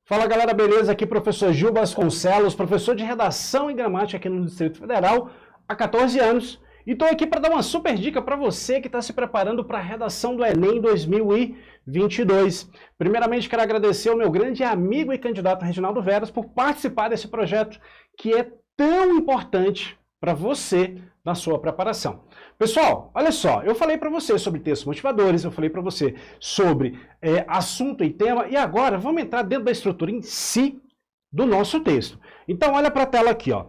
Fala galera, beleza? Aqui professor Gil Vasconcelos, professor de redação e gramática aqui no Distrito Federal há 14 anos. E estou aqui para dar uma super dica para você que está se preparando para a redação do Enem 2022. Primeiramente, quero agradecer ao meu grande amigo e candidato Reginaldo Veras por participar desse projeto que é tão importante para você na sua preparação. Pessoal, olha só, eu falei para você sobre textos motivadores, eu falei para você sobre assunto e tema, e agora vamos entrar dentro da estrutura em si do nosso texto. Então, olha para a tela aqui, ó.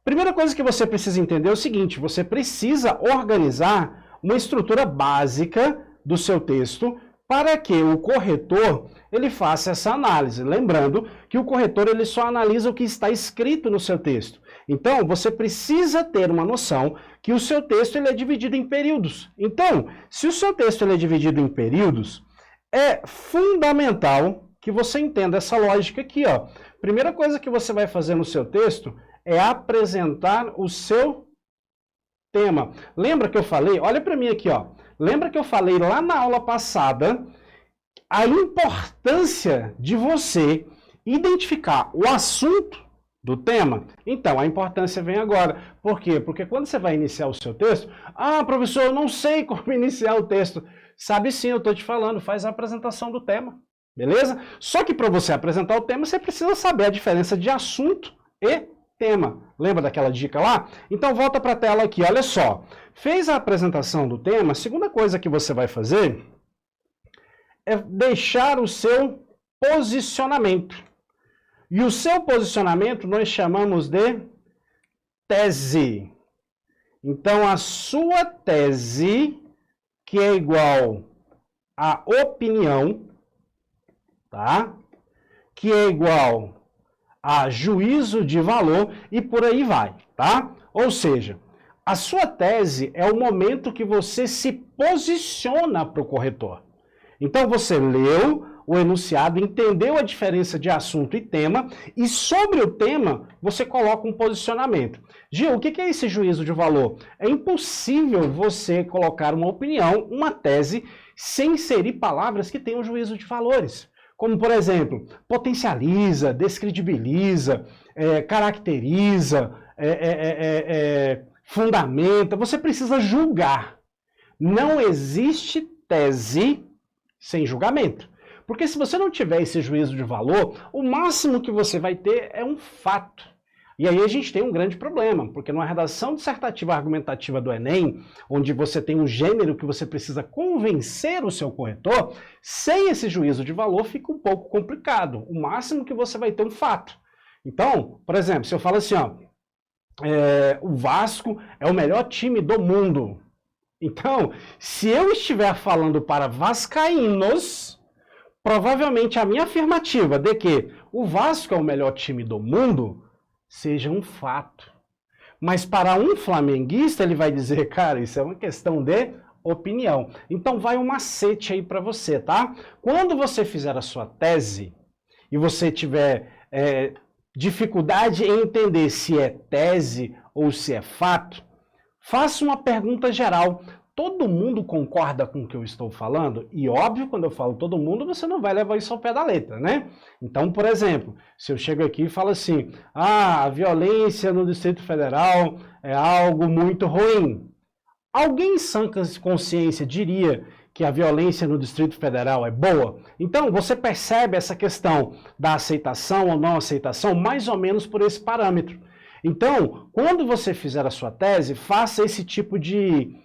Primeira coisa que você precisa entender é o seguinte, você precisa organizar uma estrutura básica do seu texto para que o corretor ele faça essa análise. Lembrando que o corretor ele só analisa o que está escrito no seu texto. Então, você precisa ter uma noção que o seu texto ele é dividido em períodos. Então, se o seu texto ele é dividido em períodos, é fundamental que você entenda essa lógica aqui, ó. Primeira coisa que você vai fazer no seu texto é apresentar o seu tema. Lembra que eu falei? Olha para mim aqui, ó. Lembra que eu falei lá na aula passada a importância de você identificar o assunto do tema? Então, a importância vem agora. Por quê? Porque quando você vai iniciar o seu texto, professor, eu não sei como iniciar o texto. Sabe sim, eu estou te falando, faz a apresentação do tema, beleza? Só que para você apresentar o tema, você precisa saber a diferença de assunto e tema. Lembra daquela dica lá? Então, volta para a tela aqui, olha só. Fez a apresentação do tema, a segunda coisa que você vai fazer é deixar o seu posicionamento. E o seu posicionamento nós chamamos de tese. Então, a sua tese, que é igual a opinião, tá? Que é igual a juízo de valor e por aí vai, tá? Ou seja, a sua tese é o momento que você se posiciona para o corretor. Então, você leu o enunciado, entendeu a diferença de assunto e tema, e sobre o tema, você coloca um posicionamento. Gil, o que é esse juízo de valor? É impossível você colocar uma opinião, uma tese, sem inserir palavras que tenham juízo de valores. Como, por exemplo, potencializa, descredibiliza, caracteriza, fundamenta. Você precisa julgar. Não existe tese sem julgamento. Porque se você não tiver esse juízo de valor, o máximo que você vai ter é um fato. E aí a gente tem um grande problema, porque numa redação dissertativa argumentativa do Enem, onde você tem um gênero que você precisa convencer o seu corretor, sem esse juízo de valor fica um pouco complicado. O máximo que você vai ter é um fato. Então, por exemplo, se eu falo assim, ó, o Vasco é o melhor time do mundo. Então, se eu estiver falando para vascaínos, provavelmente a minha afirmativa de que o Vasco é o melhor time do mundo seja um fato. Mas para um flamenguista ele vai dizer, cara, isso é uma questão de opinião. Então vai um macete aí para você, tá? Quando você fizer a sua tese e você tiver dificuldade em entender se é tese ou se é fato, faça uma pergunta geral. Todo mundo concorda com o que eu estou falando? E óbvio, quando eu falo todo mundo, você não vai levar isso ao pé da letra, né? Então, por exemplo, se eu chego aqui e falo assim, a violência no Distrito Federal é algo muito ruim. Alguém em sã consciência diria que a violência no Distrito Federal é boa? Então, você percebe essa questão da aceitação ou não aceitação mais ou menos por esse parâmetro. Então, quando você fizer a sua tese, faça esse tipo de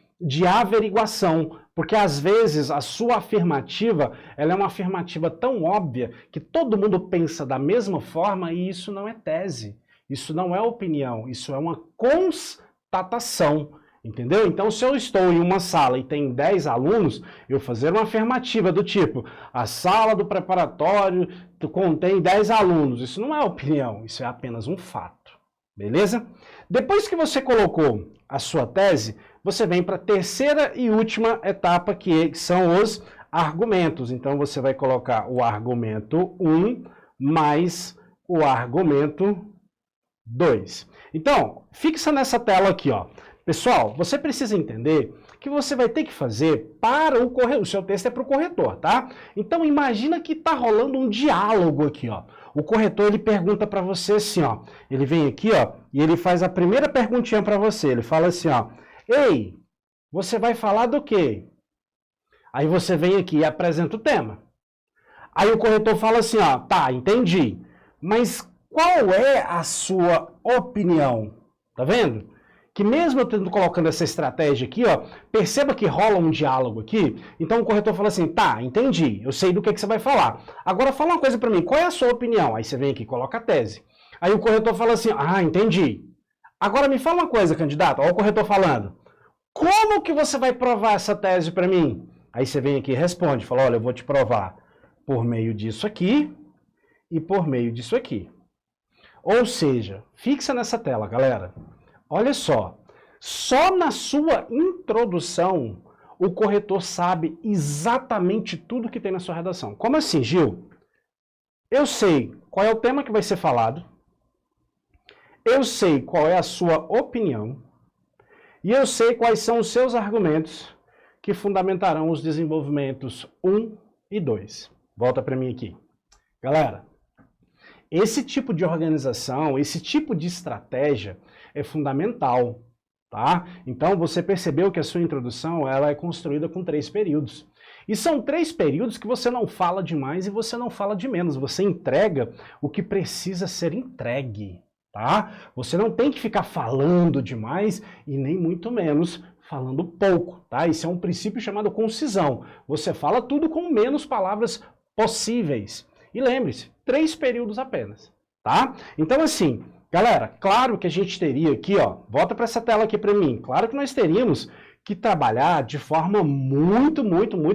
averiguação, porque às vezes a sua afirmativa ela é uma afirmativa tão óbvia que todo mundo pensa da mesma forma e isso não é tese, isso não é opinião, isso é uma constatação, entendeu? Então, se eu estou em uma sala e tem 10 alunos, eu fazer uma afirmativa do tipo, a sala do preparatório contém 10 alunos, isso não é opinião, isso é apenas um fato, beleza? Depois que você colocou a sua tese, você vem para a terceira e última etapa, que são os argumentos. Então, você vai colocar o argumento 1 mais o argumento 2. Então, fixa nessa tela aqui, ó. Pessoal, você precisa entender que você vai ter que fazer para o corretor. O seu texto é para o corretor, tá? Então imagina que está rolando um diálogo aqui, ó. O corretor ele pergunta para você assim, ó. Ele vem aqui, ó, e ele faz a primeira perguntinha para você. Ele fala assim, ó: ei, você vai falar do quê? Aí você vem aqui e apresenta o tema. Aí o corretor fala assim, ó: tá, entendi. Mas qual é a sua opinião? Tá vendo? Que mesmo eu tendo colocando essa estratégia aqui, ó, perceba que rola um diálogo aqui. Então o corretor fala assim: tá, entendi, eu sei do que você vai falar. Agora fala uma coisa para mim, qual é a sua opinião? Aí você vem aqui e coloca a tese. Aí o corretor fala assim: ah, entendi. Agora me fala uma coisa, candidato. Olha o corretor falando: como que você vai provar essa tese para mim? Aí você vem aqui e responde, fala: olha, eu vou te provar por meio disso aqui e por meio disso aqui. Ou seja, fixa nessa tela, galera. Olha só na sua introdução, o corretor sabe exatamente tudo que tem na sua redação. Como assim, Gil? Eu sei qual é o tema que vai ser falado, eu sei qual é a sua opinião, e eu sei quais são os seus argumentos que fundamentarão os desenvolvimentos 1 e 2. Volta para mim aqui. Galera, esse tipo de organização, esse tipo de estratégia é fundamental, tá? Então você percebeu que a sua introdução ela é construída com 3 períodos. E são 3 períodos que você não fala de mais e você não fala de menos. Você entrega o que precisa ser entregue, tá? Você não tem que ficar falando demais e nem muito menos falando pouco, tá? Isso é um princípio chamado concisão. Você fala tudo com menos palavras possíveis. E lembre-se, 3 períodos apenas, tá? Então assim, galera, claro que a gente teria aqui, ó, volta para essa tela aqui para mim, claro que nós teríamos que trabalhar de forma muito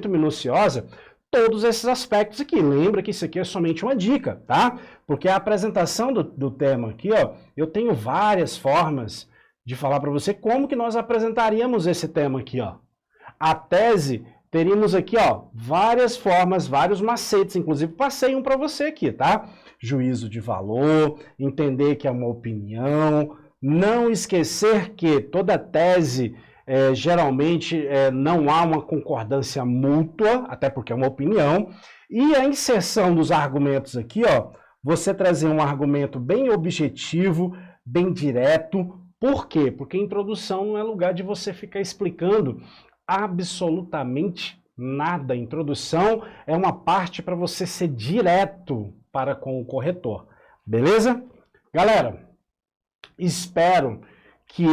minuciosa todos esses aspectos aqui. Lembra que isso aqui é somente uma dica, tá? Porque a apresentação do tema aqui, ó, eu tenho várias formas de falar para você como que nós apresentaríamos esse tema aqui, ó. A tese, teríamos aqui, ó, várias formas, vários macetes, inclusive passei um para você aqui, tá? Juízo de valor, entender que é uma opinião, não esquecer que toda tese, geralmente, não há uma concordância mútua, até porque é uma opinião, e a inserção dos argumentos aqui, ó, você trazer um argumento bem objetivo, bem direto. Por quê? Porque introdução não é lugar de você ficar explicando absolutamente nada. Introdução é uma parte para você ser direto para com o corretor. Beleza? Galera, espero que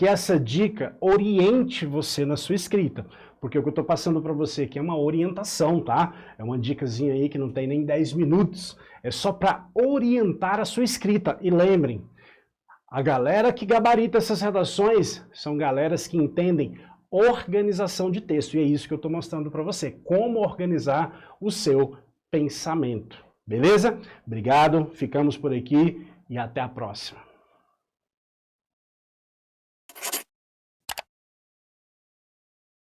essa dica oriente você na sua escrita. Porque o que eu estou passando para você aqui é uma orientação, tá? É uma dicasinha aí que não tem nem 10 minutos. É só para orientar a sua escrita. E lembrem, a galera que gabarita essas redações são galeras que entendem organização de texto. E é isso que eu estou mostrando para você. Como organizar o seu pensamento. Beleza? Obrigado, ficamos por aqui e até a próxima.